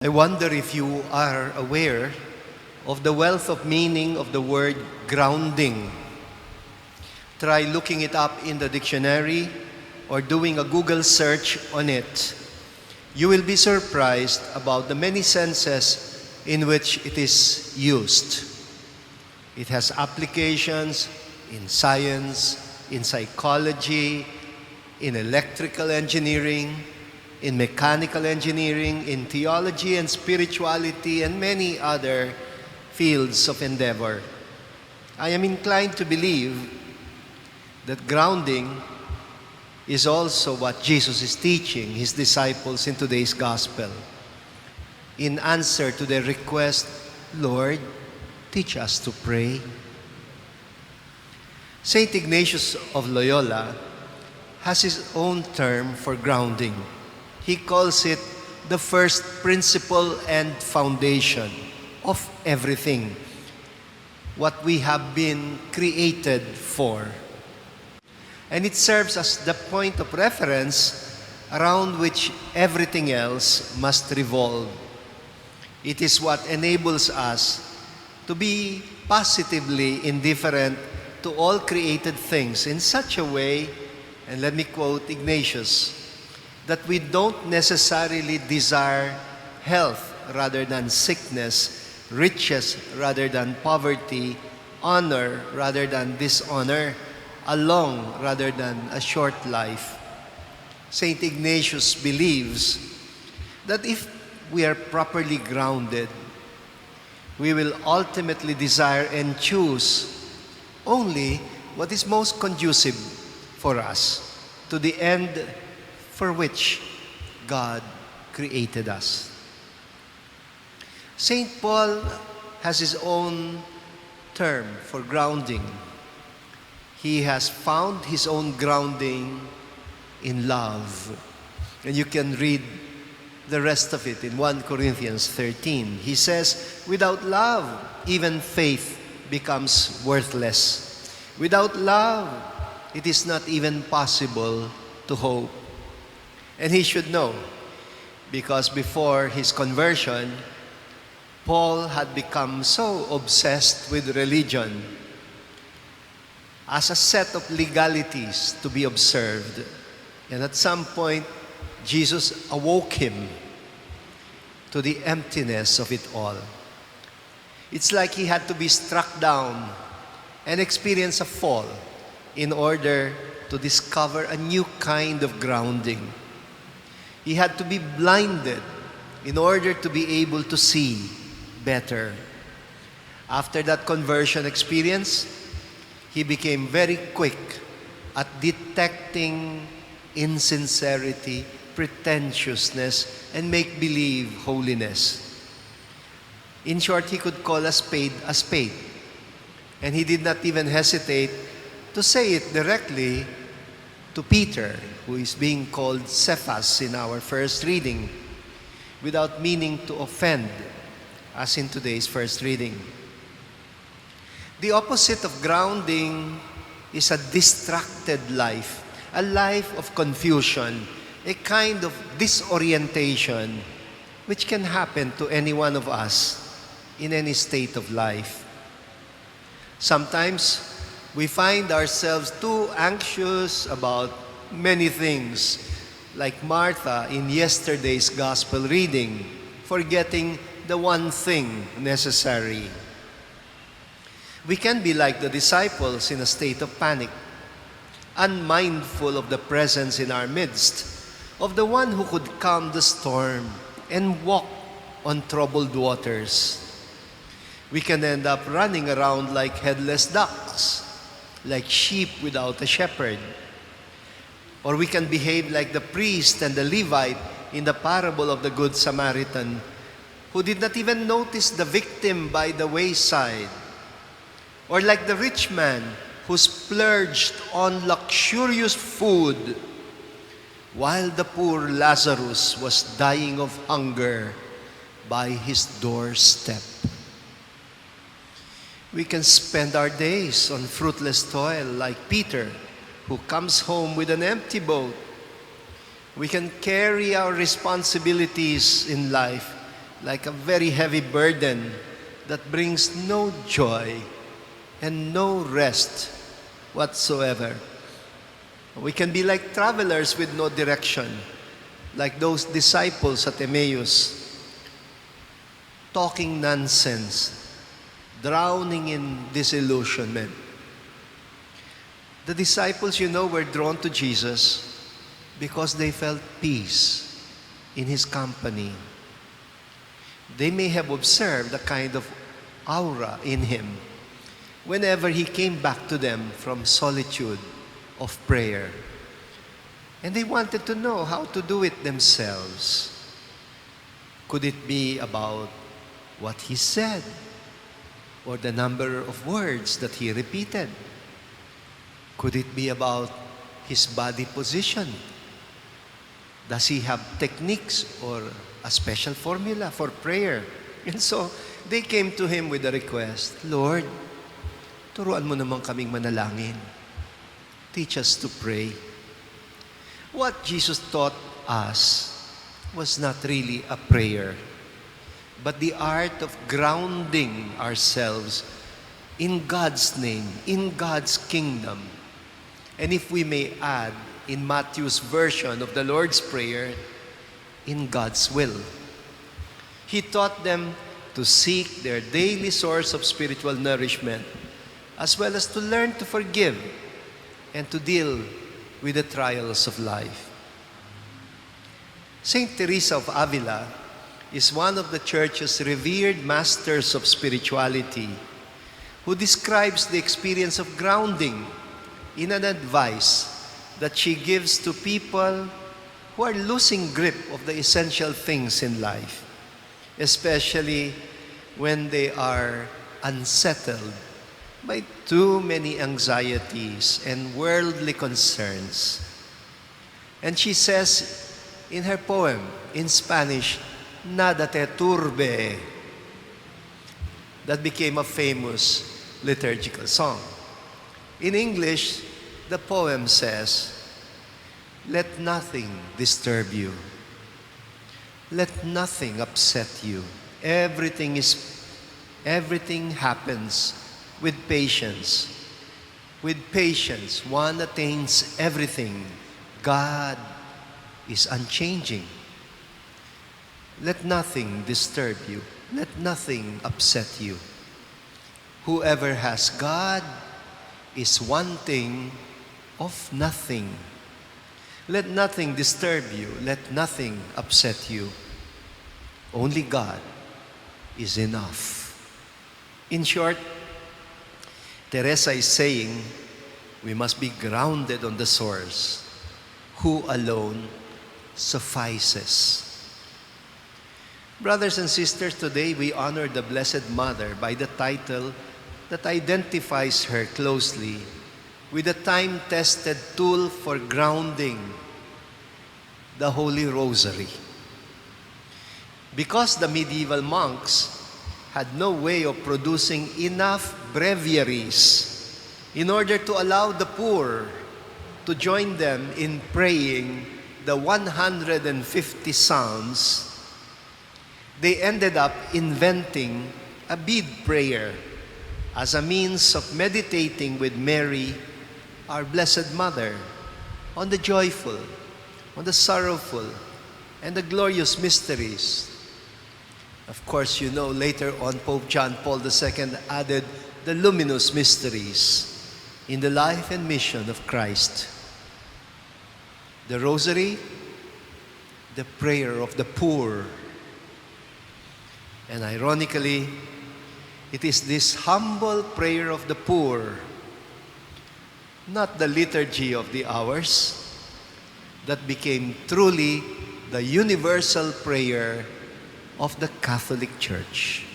I wonder if you are aware of the wealth of meaning of the word grounding. Try looking it up in the dictionary or doing a Google search on it. You will be surprised about the many senses in which it is used. It has applications in science, in psychology, in electrical engineering, in mechanical engineering, in theology and spirituality, and many other fields of endeavor. I am inclined to believe that grounding is also what Jesus is teaching His disciples in today's gospel. In answer to their request, Lord, teach us to pray. Saint Ignatius of Loyola has his own term for grounding. He calls it the first principle and foundation of everything, what we have been created for. And it serves as the point of reference around which everything else must revolve. It is what enables us to be positively indifferent to all created things in such a way, and let me quote Ignatius, that we don't necessarily desire health rather than sickness, riches rather than poverty, honor rather than dishonor, a long rather than a short life. Saint Ignatius believes that if we are properly grounded, we will ultimately desire and choose only what is most conducive for us to the end for which God created us. St. Paul has his own term for grounding. He has found his own grounding in love. And you can read the rest of it in 1 Corinthians 13. He says, without love, even faith becomes worthless. Without love, it is not even possible to hope. And he should know, because before his conversion, Paul had become so obsessed with religion as a set of legalities to be observed. And at some point, Jesus awoke him to the emptiness of it all. It's like he had to be struck down and experience a fall in order to discover a new kind of grounding. He had to be blinded in order to be able to see better. After that conversion experience, he became very quick at detecting insincerity, pretentiousness, and make-believe holiness. In short, he could call a spade a spade. And he did not even hesitate to say it directly to Peter, who is being called Cephas in our first reading, without meaning to offend, as in today's first reading. The opposite of grounding is a distracted life, a life of confusion, a kind of disorientation, which can happen to any one of us in any state of life. Sometimes, we find ourselves too anxious about many things, like Martha in yesterday's gospel reading, forgetting the one thing necessary. We can be like the disciples in a state of panic, unmindful of the presence in our midst of the one who could calm the storm and walk on troubled waters. We can end up running around like headless ducks, like sheep without a shepherd. Or we can behave like the priest and the Levite in the parable of the Good Samaritan, who did not even notice the victim by the wayside. Or like the rich man who splurged on luxurious food while the poor Lazarus was dying of hunger by his doorstep. We can spend our days on fruitless toil like Peter, who comes home with an empty boat. We can carry our responsibilities in life like a very heavy burden that brings no joy and no rest whatsoever. We can be like travelers with no direction, like those disciples at Emmaus, talking nonsense, drowning in disillusionment. The disciples, were drawn to Jesus because they felt peace in His company. They may have observed a kind of aura in Him whenever He came back to them from solitude of prayer. And they wanted to know how to do it themselves. Could it be about what He said or the number of words that He repeated? Could it be about His body position? Does He have techniques or a special formula for prayer? And so, they came to Him with a request, Lord, turuan mo naman kaming manalangin. Teach us to pray. What Jesus taught us was not really a prayer, but the art of grounding ourselves in God's name, in God's kingdom. And if we may add, in Matthew's version of the Lord's Prayer, in God's will. He taught them to seek their daily source of spiritual nourishment, as well as to learn to forgive and to deal with the trials of life. Saint Teresa of Avila is one of the Church's revered masters of spirituality, who describes the experience of grounding in an advice that she gives to people who are losing grip of the essential things in life, especially when they are unsettled by too many anxieties and worldly concerns. And she says in her poem in Spanish, Nada te turbe, that became a famous liturgical song. In English, the poem says, let nothing disturb you. Let nothing upset you. Everything happens with patience. With patience, one attains everything. God is unchanging. Let nothing disturb you. Let nothing upset you. Whoever has God is wanting of nothing. Let nothing disturb you. Let nothing upset you. Only God is enough. In short, Teresa is saying we must be grounded on the source, who alone suffices. Brothers and sisters, today we honor the Blessed Mother by the title that identifies her closely with a time-tested tool for grounding, the Holy Rosary. Because the medieval monks had no way of producing enough breviaries in order to allow the poor to join them in praying the 150 psalms, they ended up inventing a bead prayer as a means of meditating with Mary, our Blessed Mother, on the joyful, on the sorrowful, and the glorious mysteries. Of course, later on, Pope John Paul II added the luminous mysteries in the life and mission of Christ. The Rosary, the prayer of the poor. And ironically, it is this humble prayer of the poor, not the liturgy of the hours, that became truly the universal prayer of the Catholic Church.